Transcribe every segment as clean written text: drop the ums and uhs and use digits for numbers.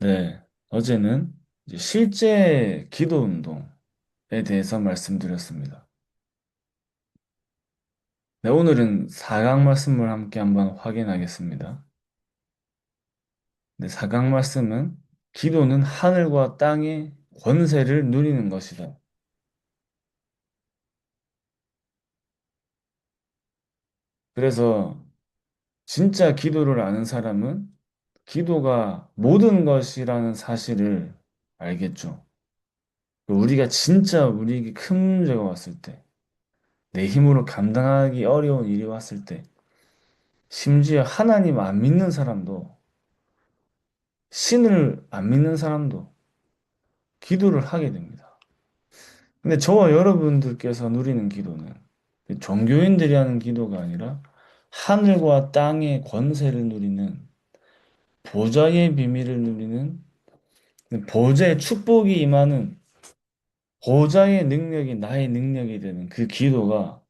네, 어제는 이제 실제 기도 운동에 대해서 말씀드렸습니다. 네, 오늘은 사강 말씀을 함께 한번 확인하겠습니다. 네, 사강 말씀은 기도는 하늘과 땅의 권세를 누리는 것이다. 그래서 진짜 기도를 아는 사람은 기도가 모든 것이라는 사실을 알겠죠. 우리가 진짜 우리에게 큰 문제가 왔을 때, 내 힘으로 감당하기 어려운 일이 왔을 때, 심지어 하나님 안 믿는 사람도, 신을 안 믿는 사람도 기도를 하게 됩니다. 근데 저와 여러분들께서 누리는 기도는 종교인들이 하는 기도가 아니라 하늘과 땅의 권세를 누리는 보좌의 비밀을 누리는 보좌의 축복이 임하는 보좌의 능력이 나의 능력이 되는 그 기도가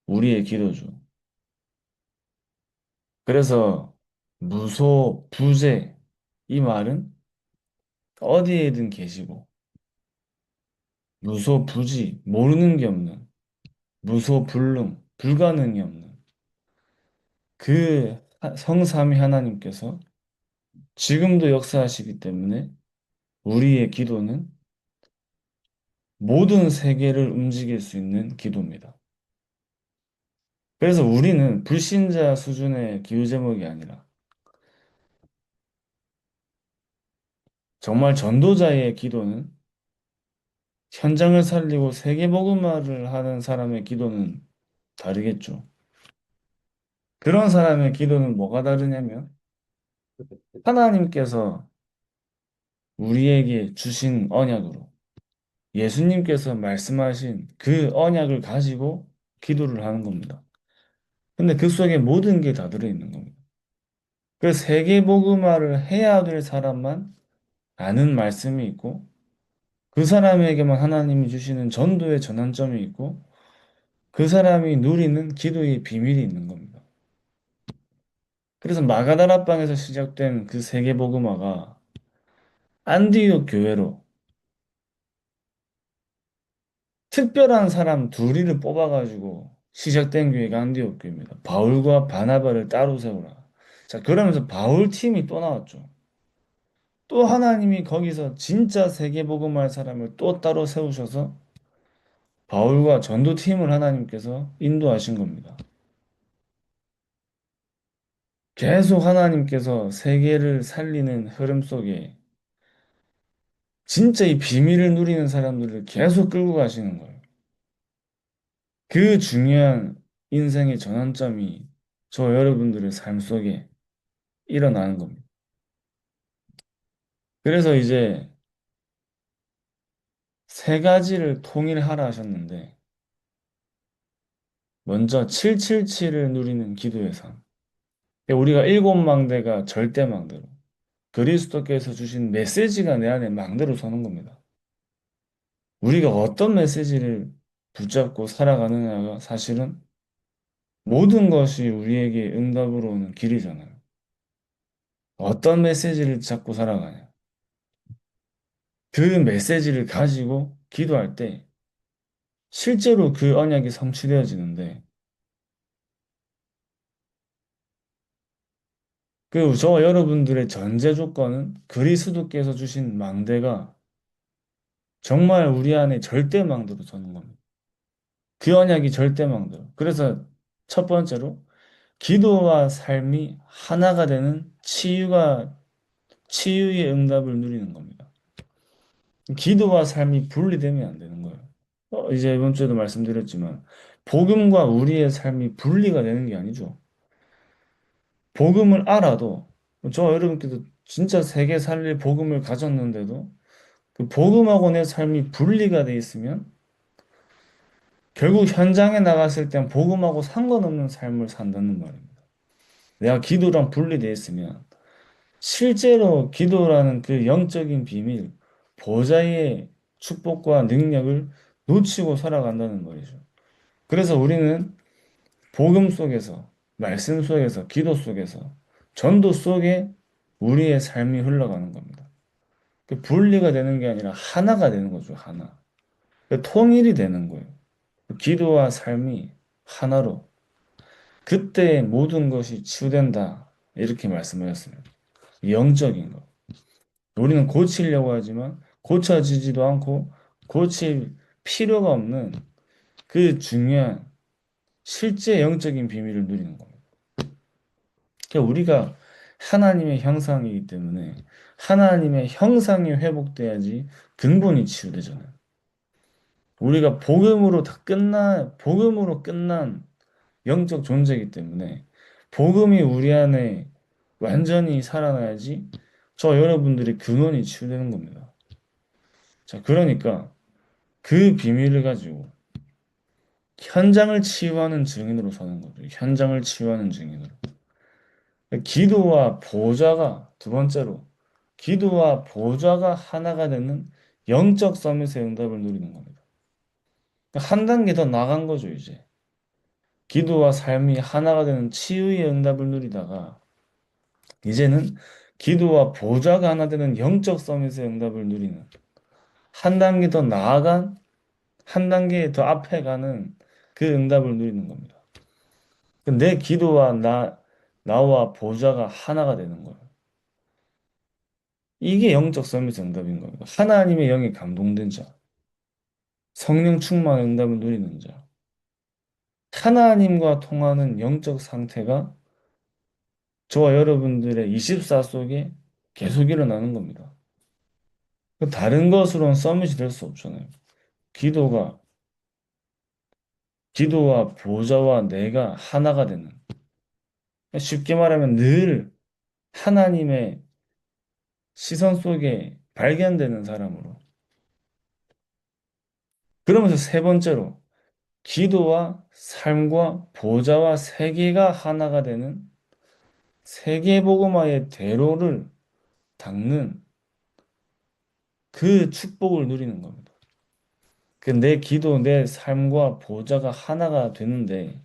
우리의 기도죠. 그래서 무소, 부재 이 말은 어디에든 계시고 무소부지, 모르는 게 없는, 무소불능, 불가능이 없는 그 성삼위 하나님께서 지금도 역사하시기 때문에 우리의 기도는 모든 세계를 움직일 수 있는 기도입니다. 그래서 우리는 불신자 수준의 기도 제목이 아니라 정말 전도자의 기도는 현장을 살리고 세계복음화를 하는 사람의 기도는 다르겠죠. 그런 사람의 기도는 뭐가 다르냐면 하나님께서 우리에게 주신 언약으로 예수님께서 말씀하신 그 언약을 가지고 기도를 하는 겁니다. 근데 그 속에 모든 게 다 들어있는 겁니다. 그 세계복음화를 해야 될 사람만 아는 말씀이 있고 그 사람에게만 하나님이 주시는 전도의 전환점이 있고 그 사람이 누리는 기도의 비밀이 있는 겁니다. 그래서 마가다락방에서 시작된 그 세계복음화가 안디옥 교회로 특별한 사람 둘이를 뽑아가지고 시작된 교회가 안디옥 교회입니다. 바울과 바나바를 따로 세우라. 자, 그러면서 바울 팀이 또 나왔죠. 또 하나님이 거기서 진짜 세계복음할 사람을 또 따로 세우셔서 바울과 전도팀을 하나님께서 인도하신 겁니다. 계속 하나님께서 세계를 살리는 흐름 속에 진짜 이 비밀을 누리는 사람들을 계속 끌고 가시는 거예요. 그 중요한 인생의 전환점이 저 여러분들의 삶 속에 일어나는 겁니다. 그래서 이제 세 가지를 통일하라 하셨는데, 먼저 777을 누리는 기도의 삶. 우리가 일곱 망대가 절대 망대로, 그리스도께서 주신 메시지가 내 안에 망대로 서는 겁니다. 우리가 어떤 메시지를 붙잡고 살아가느냐가 사실은 모든 것이 우리에게 응답으로 오는 길이잖아요. 어떤 메시지를 잡고 살아가냐. 그 메시지를 가지고 기도할 때 실제로 그 언약이 성취되어지는데 그 저와 여러분들의 전제 조건은 그리스도께서 주신 망대가 정말 우리 안에 절대 망대로 서는 겁니다. 그 언약이 절대 망대로. 그래서 첫 번째로 기도와 삶이 하나가 되는 치유의 응답을 누리는 겁니다. 기도와 삶이 분리되면 안 되는 거예요. 이제 이번 주에도 말씀드렸지만 복음과 우리의 삶이 분리가 되는 게 아니죠. 복음을 알아도 저 여러분께도 진짜 세계 살릴 복음을 가졌는데도 그 복음하고 내 삶이 분리가 돼 있으면 결국 현장에 나갔을 땐 복음하고 상관없는 삶을 산다는 말입니다. 내가 기도랑 분리돼 있으면 실제로 기도라는 그 영적인 비밀, 보좌의 축복과 능력을 놓치고 살아간다는 말이죠. 그래서 우리는 복음 속에서, 말씀 속에서, 기도 속에서, 전도 속에 우리의 삶이 흘러가는 겁니다. 분리가 되는 게 아니라 하나가 되는 거죠, 하나. 통일이 되는 거예요. 기도와 삶이 하나로. 그때 모든 것이 치유된다. 이렇게 말씀하셨어요. 영적인 것. 우리는 고치려고 하지만 고쳐지지도 않고 고칠 필요가 없는 그 중요한 실제 영적인 비밀을 누리는 겁니다. 그러니까 우리가 하나님의 형상이기 때문에 하나님의 형상이 회복돼야지 근본이 치유되잖아요. 우리가 복음으로 끝난 영적 존재이기 때문에 복음이 우리 안에 완전히 살아나야지 저 여러분들의 근원이 치유되는 겁니다. 자, 그러니까 그 비밀을 가지고 현장을 치유하는 증인으로 서는 거죠. 현장을 치유하는 증인으로. 기도와 보좌가 두 번째로 기도와 보좌가 하나가 되는 영적 서밋의 응답을 누리는 겁니다. 한 단계 더 나간 거죠, 이제. 기도와 삶이 하나가 되는 치유의 응답을 누리다가 이제는 기도와 보좌가 하나 되는 영적 서밋의 응답을 누리는 한 단계 더 나아간 한 단계 더 앞에 가는 그 응답을 누리는 겁니다. 내 기도와 나와 보좌가 하나가 되는 거예요. 이게 영적 서밋의 응답인 겁니다. 하나님의 영에 감동된 자, 성령 충만의 응답을 누리는 자, 하나님과 통하는 영적 상태가 저와 여러분들의 24 속에 계속 일어나는 겁니다. 다른 것으로는 서밋이 될 수 없잖아요. 기도가, 기도와 보좌와 내가 하나가 되는. 쉽게 말하면 늘 하나님의 시선 속에 발견되는 사람으로. 그러면서 세 번째로, 기도와 삶과 보좌와 세계가 하나가 되는 세계복음화의 대로를 닦는 그 축복을 누리는 겁니다. 내 기도, 내 삶과 보좌가 하나가 되는데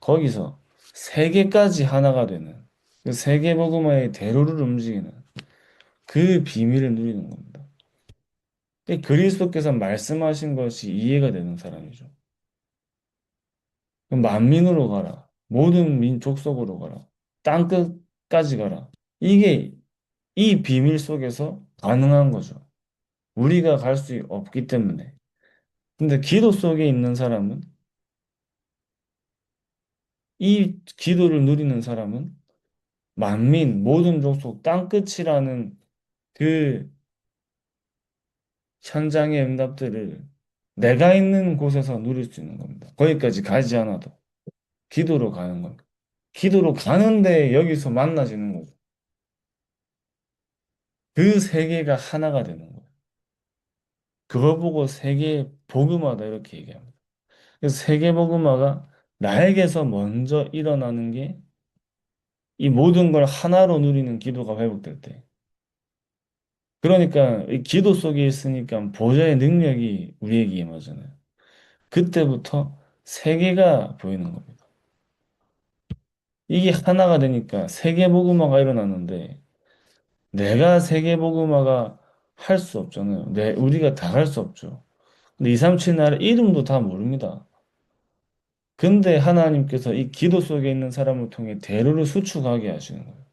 거기서 세계까지 하나가 되는 그 세계복음화의 대로를 움직이는 그 비밀을 누리는 겁니다. 그리스도께서 말씀하신 것이 이해가 되는 사람이죠. 그럼 만민으로 가라. 모든 민족 속으로 가라. 땅 끝까지 가라. 이게 이 비밀 속에서 가능한 거죠. 우리가 갈 수 없기 때문에. 근데 기도 속에 있는 사람은 이 기도를 누리는 사람은 만민, 모든 족속, 땅끝이라는 그 현장의 응답들을 내가 있는 곳에서 누릴 수 있는 겁니다. 거기까지 가지 않아도 기도로 가는 겁니다. 기도로 가는데 여기서 만나지는 거죠. 그 세계가 하나가 되는 거예요. 그걸 보고 세계 복음화다 이렇게 얘기합니다. 그래서 세계 복음화가 나에게서 먼저 일어나는 게 이 모든 걸 하나로 누리는 기도가 회복될 때. 그러니까 이 기도 속에 있으니까 보좌의 능력이 우리에게 임하잖아요. 그때부터 세계가 보이는 겁니다. 이게 하나가 되니까 세계 복음화가 일어나는데 내가 세계 복음화가 할 수 없잖아요. 우리가 다 할 수 없죠. 근데 237 나라 이름도 다 모릅니다. 근데 하나님께서 이 기도 속에 있는 사람을 통해 대로를 수축하게 하시는 거예요.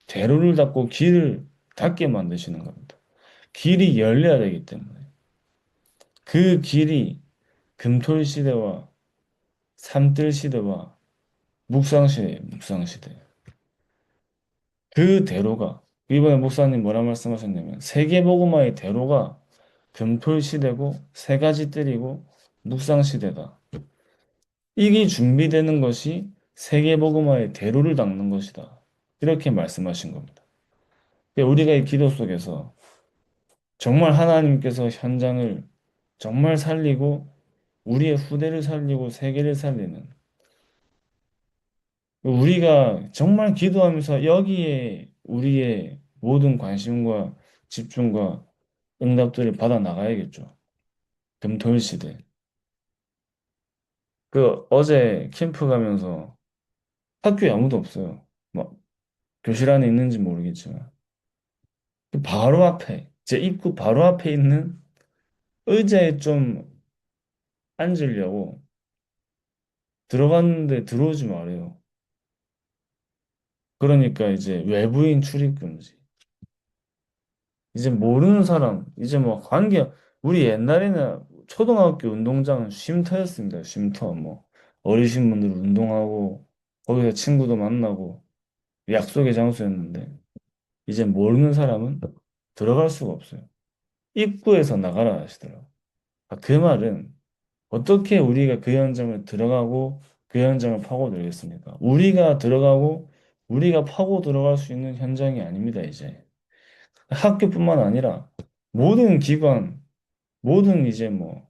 대로를 닫고 길을 닫게 만드시는 겁니다. 길이 열려야 되기 때문에. 그 길이 금토일 시대와 삼들 시대와 묵상 시대, 묵상 시대. 그 대로가 이번에 목사님 뭐라 말씀하셨냐면 세계복음화의 대로가 금토일 시대고 세 가지 뜰이고 묵상 시대다. 이게 준비되는 것이 세계복음화의 대로를 닦는 것이다. 이렇게 말씀하신 겁니다. 그러니까 우리가 이 기도 속에서 정말 하나님께서 현장을 정말 살리고 우리의 후대를 살리고 세계를 살리는 우리가 정말 기도하면서 여기에 우리의 모든 관심과 집중과 응답들을 받아 나가야겠죠. 금토일 시대. 어제 캠프 가면서 학교에 아무도 없어요. 막 교실 안에 있는지 모르겠지만 그 바로 앞에 제 입구 바로 앞에 있는 의자에 좀 앉으려고 들어갔는데 들어오지 말아요. 그러니까 이제 외부인 출입 금지. 이제 모르는 사람, 이제 뭐 우리 옛날에는 초등학교 운동장은 쉼터였습니다. 쉼터, 뭐. 어리신 분들 운동하고, 거기서 친구도 만나고, 약속의 장소였는데, 이제 모르는 사람은 들어갈 수가 없어요. 입구에서 나가라 하시더라고요. 아, 그 말은 어떻게 우리가 그 현장을 들어가고 그 현장을 파고들겠습니까? 우리가 들어가고 우리가 파고 들어갈 수 있는 현장이 아닙니다, 이제. 학교뿐만 아니라 모든 기관, 모든 이제 뭐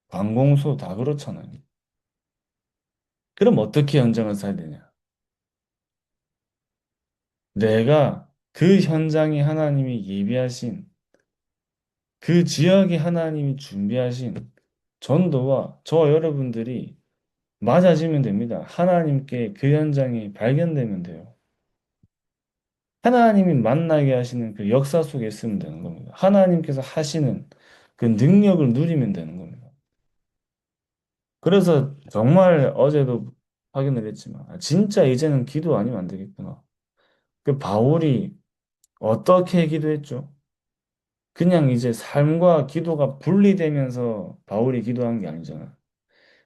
관공서 다 그렇잖아요. 그럼 어떻게 현장을 살야 되냐? 내가 그 현장에 하나님이 예비하신 그 지역에 하나님이 준비하신 전도와 저 여러분들이 맞아지면 됩니다. 하나님께 그 현장이 발견되면 돼요. 하나님이 만나게 하시는 그 역사 속에 있으면 되는 겁니다. 하나님께서 하시는 그 능력을 누리면 되는 겁니다. 그래서 정말 어제도 확인을 했지만, 아, 진짜 이제는 기도 아니면 안 되겠구나. 그 바울이 어떻게 기도했죠? 그냥 이제 삶과 기도가 분리되면서 바울이 기도한 게 아니잖아.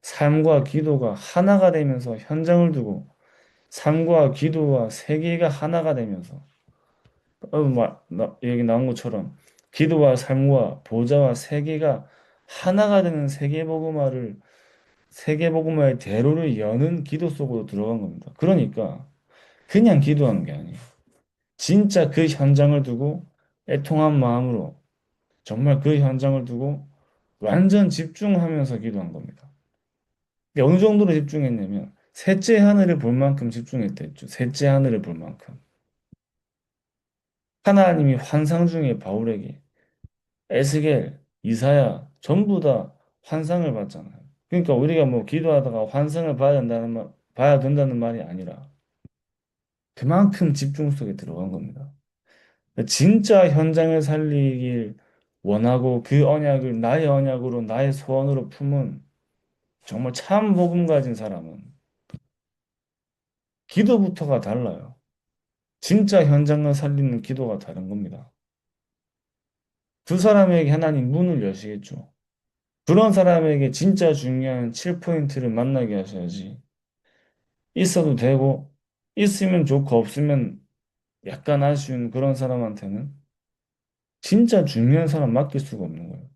삶과 기도가 하나가 되면서 현장을 두고, 삶과 기도와 세계가 하나가 되면서, 여기 나온 것처럼 기도와 삶과 보좌와 세계가 하나가 되는 세계복음화의 대로를 여는 기도 속으로 들어간 겁니다. 그러니까 그냥 기도하는 게 아니에요. 진짜 그 현장을 두고 애통한 마음으로 정말 그 현장을 두고 완전 집중하면서 기도한 겁니다. 이게 어느 정도로 집중했냐면 셋째 하늘을 볼 만큼 집중했댔죠. 셋째 하늘을 볼 만큼. 하나님이 환상 중에 바울에게 에스겔, 이사야 전부 다 환상을 봤잖아요. 그러니까 우리가 뭐 기도하다가 환상을 봐야 된다는 말이 아니라 그만큼 집중 속에 들어간 겁니다. 진짜 현장을 살리길 원하고 그 언약을 나의 언약으로 나의 소원으로 품은 정말 참 복음 가진 사람은 기도부터가 달라요. 진짜 현장을 살리는 기도가 다른 겁니다. 그 사람에게 하나님 문을 여시겠죠. 그런 사람에게 진짜 중요한 7포인트를 만나게 하셔야지. 있어도 되고, 있으면 좋고, 없으면 약간 아쉬운 그런 사람한테는 진짜 중요한 사람 맡길 수가 없는 거예요.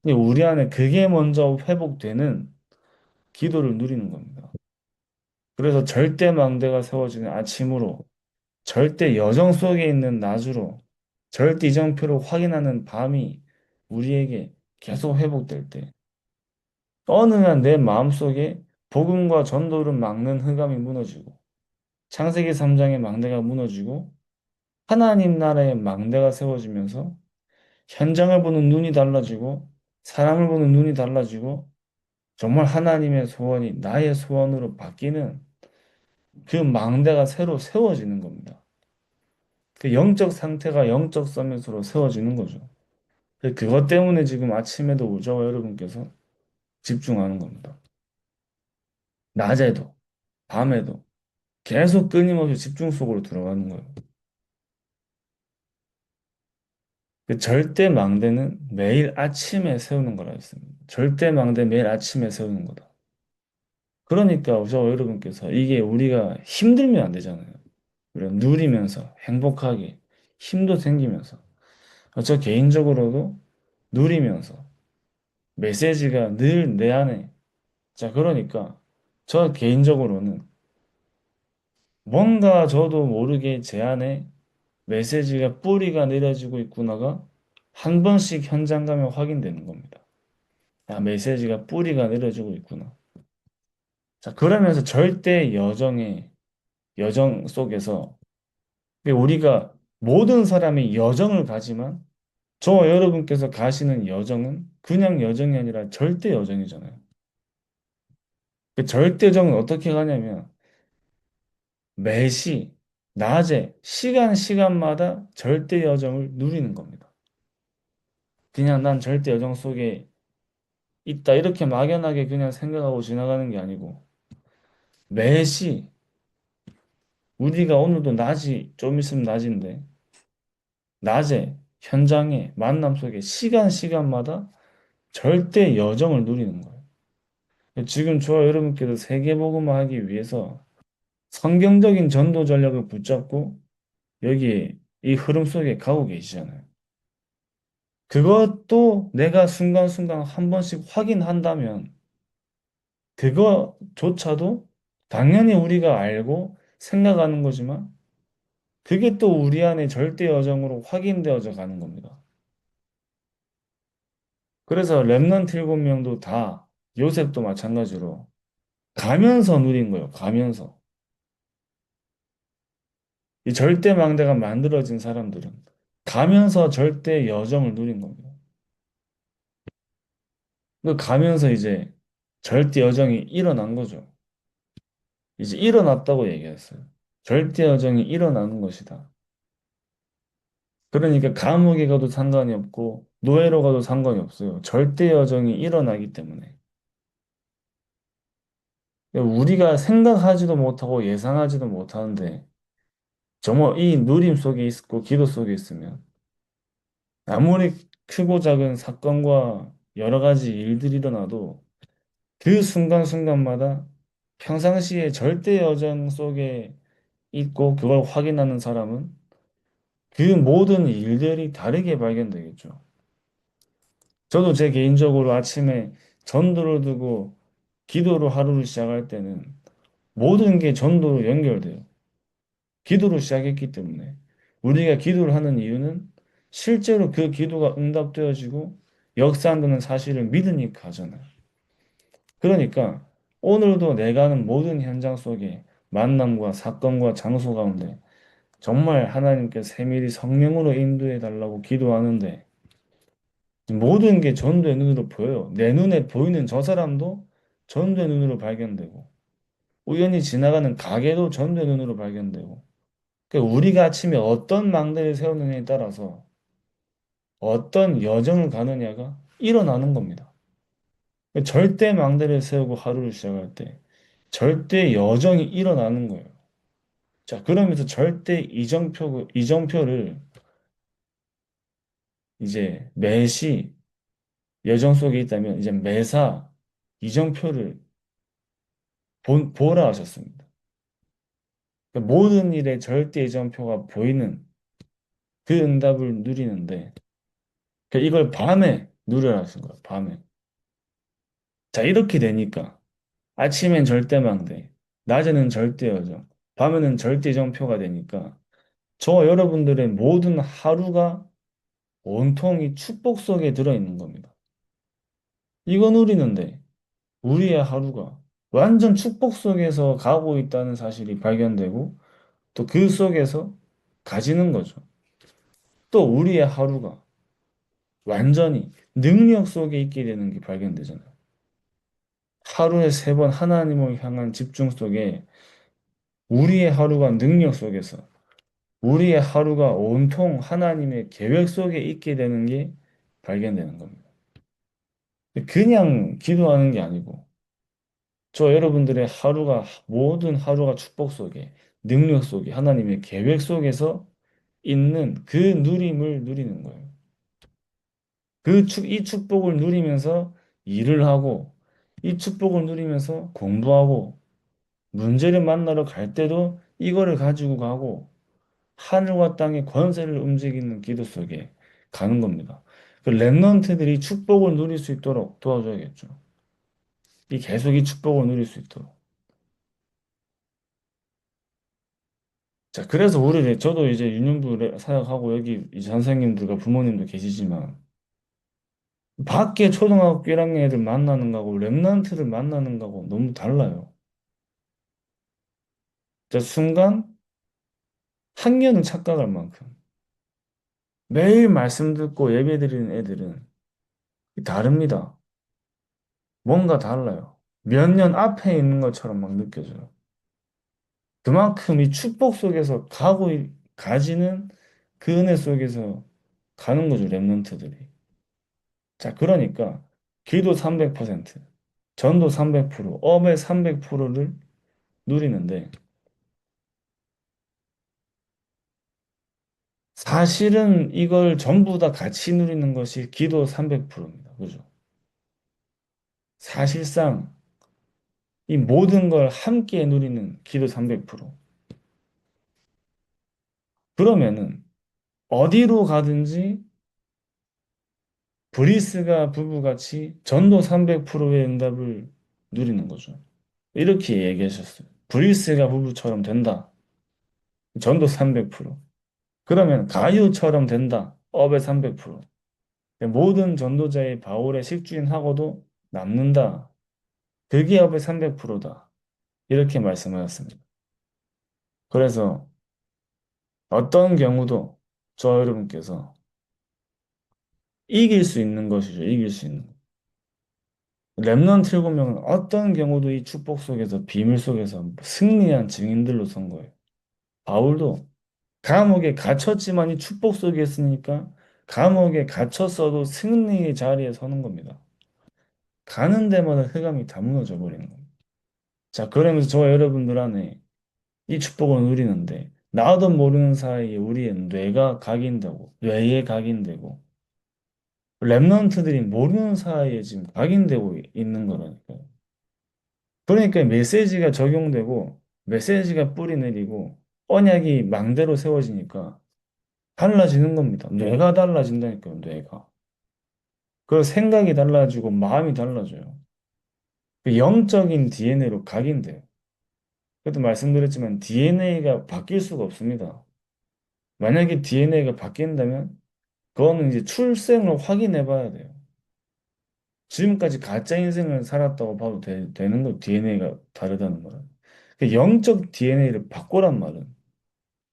근데 우리 안에 그게 먼저 회복되는 기도를 누리는 겁니다. 그래서 절대 망대가 세워지는 아침으로, 절대 여정 속에 있는 낮으로, 절대 이정표를 확인하는 밤이 우리에게 계속 회복될 때, 어느 날 내 마음속에 복음과 전도를 막는 흑암이 무너지고, 창세기 3장의 망대가 무너지고, 하나님 나라의 망대가 세워지면서 현장을 보는 눈이 달라지고, 사람을 보는 눈이 달라지고, 정말 하나님의 소원이 나의 소원으로 바뀌는 그 망대가 새로 세워지는 겁니다. 그 영적 상태가 영적 서밋으로 세워지는 거죠. 그것 때문에 지금 아침에도 오저와 여러분께서 집중하는 겁니다. 낮에도, 밤에도 계속 끊임없이 집중 속으로 들어가는 거예요. 그 절대 망대는 매일 아침에 세우는 거라 했습니다. 절대 망대 매일 아침에 세우는 거다. 그러니까 저와 여러분께서 이게 우리가 힘들면 안 되잖아요. 우리가 누리면서 행복하게 힘도 생기면서 저 개인적으로도 누리면서 메시지가 늘 내 안에 자 그러니까 저 개인적으로는 뭔가 저도 모르게 제 안에 메시지가 뿌리가 내려지고 있구나가 한 번씩 현장 가면 확인되는 겁니다. 아, 메시지가 뿌리가 내려지고 있구나. 자, 그러면서 절대 여정 속에서 우리가 모든 사람이 여정을 가지만 저와 여러분께서 가시는 여정은 그냥 여정이 아니라 절대 여정이잖아요. 그 절대정은 어떻게 가냐면 매시, 낮에, 시간마다 절대 여정을 누리는 겁니다. 그냥 난 절대 여정 속에 있다. 이렇게 막연하게 그냥 생각하고 지나가는 게 아니고, 매시, 우리가 오늘도 낮이, 좀 있으면 낮인데, 낮에, 현장에, 만남 속에 시간마다 절대 여정을 누리는 거예요. 지금 저와 여러분께서 세계복음화 하기 위해서 성경적인 전도 전략을 붙잡고 여기 이 흐름 속에 가고 계시잖아요. 그것도 내가 순간순간 한 번씩 확인한다면 그거조차도 당연히 우리가 알고 생각하는 거지만 그게 또 우리 안에 절대 여정으로 확인되어져 가는 겁니다. 그래서 렘넌트 7명도 다 요셉도 마찬가지로 가면서 누린 거예요. 가면서. 이 절대 망대가 만들어진 사람들은 가면서 절대 여정을 누린 겁니다. 그 가면서 이제 절대 여정이 일어난 거죠. 이제 일어났다고 얘기했어요. 절대 여정이 일어나는 것이다. 그러니까 감옥에 가도 상관이 없고 노예로 가도 상관이 없어요. 절대 여정이 일어나기 때문에. 우리가 생각하지도 못하고 예상하지도 못하는데 정말 이 누림 속에 있고 기도 속에 있으면 아무리 크고 작은 사건과 여러 가지 일들이 일어나도 그 순간순간마다 평상시에 절대 여정 속에 있고 그걸 확인하는 사람은 그 모든 일들이 다르게 발견되겠죠. 저도 제 개인적으로 아침에 전도를 두고 기도로 하루를 시작할 때는 모든 게 전도로 연결돼요. 기도로 시작했기 때문에 우리가 기도를 하는 이유는 실제로 그 기도가 응답되어지고 역사한다는 사실을 믿으니까 하잖아요. 그러니까 오늘도 내가 하는 모든 현장 속에 만남과 사건과 장소 가운데 정말 하나님께 세밀히 성령으로 인도해 달라고 기도하는데 모든 게 전도의 눈으로 보여요. 내 눈에 보이는 저 사람도 전도의 눈으로 발견되고 우연히 지나가는 가게도 전도의 눈으로 발견되고 그러니까 우리가 아침에 어떤 망대를 세우느냐에 따라서 어떤 여정을 가느냐가 일어나는 겁니다. 절대 망대를 세우고 하루를 시작할 때 절대 여정이 일어나는 거예요. 자, 그러면서 절대 이정표를 이제 매시 여정 속에 있다면 이제 매사 이정표를 보라 하셨습니다. 그러니까 모든 일에 절대 이정표가 보이는 그 응답을 누리는데 그러니까 이걸 밤에 누려라 하신 거예요. 밤에. 자, 이렇게 되니까 아침엔 절대망대, 낮에는 절대여정, 밤에는 절대정표가 되니까 저와 여러분들의 모든 하루가 온통이 축복 속에 들어있는 겁니다. 이거 누리는데 우리의 하루가 완전 축복 속에서 가고 있다는 사실이 발견되고 또 그 속에서 가지는 거죠. 또 우리의 하루가 완전히 능력 속에 있게 되는 게 발견되잖아요. 하루에 3번 하나님을 향한 집중 속에 우리의 하루가 능력 속에서 우리의 하루가 온통 하나님의 계획 속에 있게 되는 게 발견되는 겁니다. 그냥 기도하는 게 아니고 저 여러분들의 하루가 모든 하루가 축복 속에 능력 속에 하나님의 계획 속에서 있는 그 누림을 누리는 거예요. 이 축복을 누리면서 일을 하고 이 축복을 누리면서 공부하고 문제를 만나러 갈 때도 이거를 가지고 가고 하늘과 땅의 권세를 움직이는 기도 속에 가는 겁니다. 그 랩런트들이 축복을 누릴 수 있도록 도와줘야겠죠. 이 계속 이 축복을 누릴 수 있도록. 자, 그래서 저도 이제 유년부 사역하고 여기 이 선생님들과 부모님도 계시지만 밖에 초등학교 1학년 애들 만나는 거하고 랩런트를 만나는 거하고 너무 달라요. 자, 순간 학년은 착각할 만큼 매일 말씀 듣고 예배 드리는 애들은 다릅니다. 뭔가 달라요. 몇 년 앞에 있는 것처럼 막 느껴져요. 그만큼 이 축복 속에서 가지는 그 은혜 속에서 가는 거죠, 랩런트들이. 자, 그러니까 기도 300%, 전도 300%, 업의 300%를 누리는데 사실은 이걸 전부 다 같이 누리는 것이 기도 300%입니다. 그죠? 사실상 이 모든 걸 함께 누리는 기도 300%. 그러면은 어디로 가든지 브리스가 부부같이 전도 300%의 응답을 누리는 거죠. 이렇게 얘기하셨어요. 브리스가 부부처럼 된다. 전도 300%. 그러면 가룟처럼 된다. 업의 300%. 모든 전도자의 바울의 식주인하고도 남는다. 그게 업의 300%다. 이렇게 말씀하셨습니다. 그래서 어떤 경우도 저 여러분께서 이길 수 있는 것이죠. 이길 수 있는. 렘넌트 7명은 어떤 경우도 이 축복 속에서 비밀 속에서 승리한 증인들로 선 거예요. 바울도 감옥에 갇혔지만 이 축복 속에 있으니까 감옥에 갇혔어도 승리의 자리에 서는 겁니다. 가는 데마다 흑암이 다 무너져 버리는 겁니다. 자, 그러면서 저와 여러분들 안에 이 축복을 누리는데 나도 모르는 사이에 우리의 뇌가 각인되고 뇌에 각인되고 랩런트들이 모르는 사이에 지금 각인되고 있는 거라니까요. 그러니까 메시지가 적용되고 메시지가 뿌리 내리고 언약이 망대로 세워지니까 달라지는 겁니다. 뇌가 달라진다니까요, 뇌가. 그 생각이 달라지고 마음이 달라져요. 그 영적인 DNA로 각인돼요. 그래도 말씀드렸지만 DNA가 바뀔 수가 없습니다. 만약에 DNA가 바뀐다면 그거는 이제 출생을 확인해 봐야 돼요. 지금까지 가짜 인생을 살았다고 봐도 되는 거 DNA가 다르다는 거는. 그 영적 DNA를 바꾸란 말은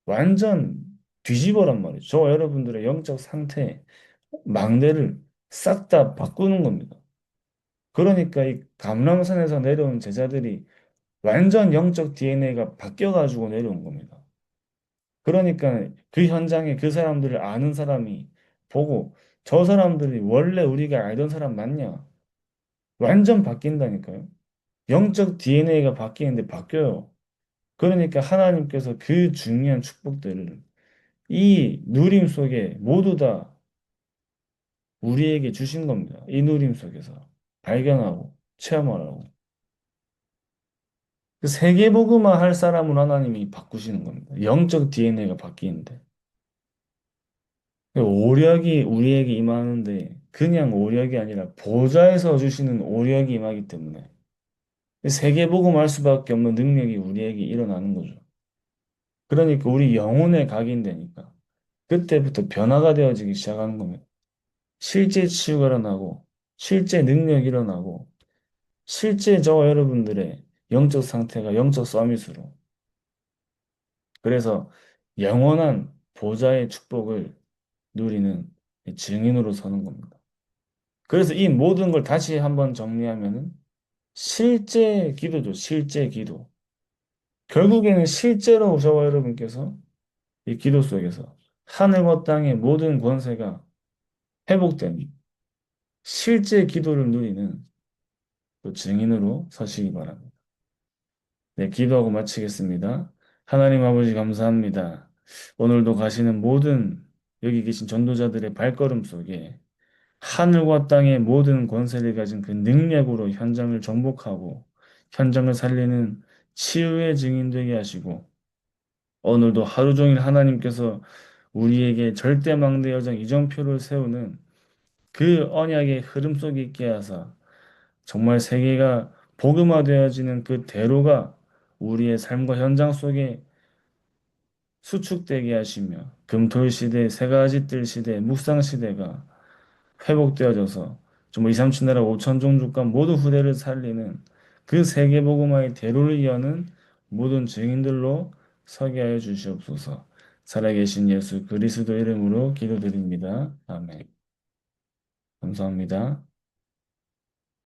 완전 뒤집어란 말이죠. 저 여러분들의 영적 상태, 망대를 싹 다 바꾸는 겁니다. 그러니까 이 감람산에서 내려온 제자들이 완전 영적 DNA가 바뀌어가지고 내려온 겁니다. 그러니까 그 현장에 그 사람들을 아는 사람이 보고 저 사람들이 원래 우리가 알던 사람 맞냐? 완전 바뀐다니까요. 영적 DNA가 바뀌는데 바뀌어요. 그러니까 하나님께서 그 중요한 축복들을 이 누림 속에 모두 다 우리에게 주신 겁니다. 이 누림 속에서 발견하고 체험하라고. 그 세계복음화 할 사람을 하나님이 바꾸시는 겁니다. 영적 DNA가 바뀌는데. 오력이 우리에게 임하는데 그냥 오력이 아니라 보좌에서 주시는 오력이 임하기 때문에 세계복음 할 수밖에 없는 능력이 우리에게 일어나는 거죠. 그러니까 우리 영혼에 각인되니까 그때부터 변화가 되어지기 시작하는 겁니다. 실제 치유가 일어나고 실제 능력이 일어나고 실제 저와 여러분들의 영적 상태가 영적 서밋으로 그래서 영원한 보좌의 축복을 누리는 증인으로 서는 겁니다. 그래서 이 모든 걸 다시 한번 정리하면은 실제 기도죠. 실제 기도. 결국에는 실제로 저와 여러분께서 이 기도 속에서 하늘과 땅의 모든 권세가 회복된 실제 기도를 누리는 그 증인으로 서시기 바랍니다. 네, 기도하고 마치겠습니다. 하나님 아버지 감사합니다. 오늘도 가시는 모든 여기 계신 전도자들의 발걸음 속에 하늘과 땅의 모든 권세를 가진 그 능력으로 현장을 정복하고 현장을 살리는 치유의 증인 되게 하시고 오늘도 하루 종일 하나님께서 우리에게 절대망대 여정 이정표를 세우는 그 언약의 흐름 속에 있게 하사 정말 세계가 복음화되어지는 그 대로가 우리의 삶과 현장 속에 수축되게 하시며 금토일 시대, 새가지들 시대, 묵상 시대가 회복되어져서 정말 2, 3천 나라 5천 종족과 모든 후대를 살리는 그 세계복음화의 대로를 여는 모든 증인들로 서게 하여 주시옵소서. 살아계신 예수 그리스도 이름으로 기도드립니다. 아멘. 감사합니다.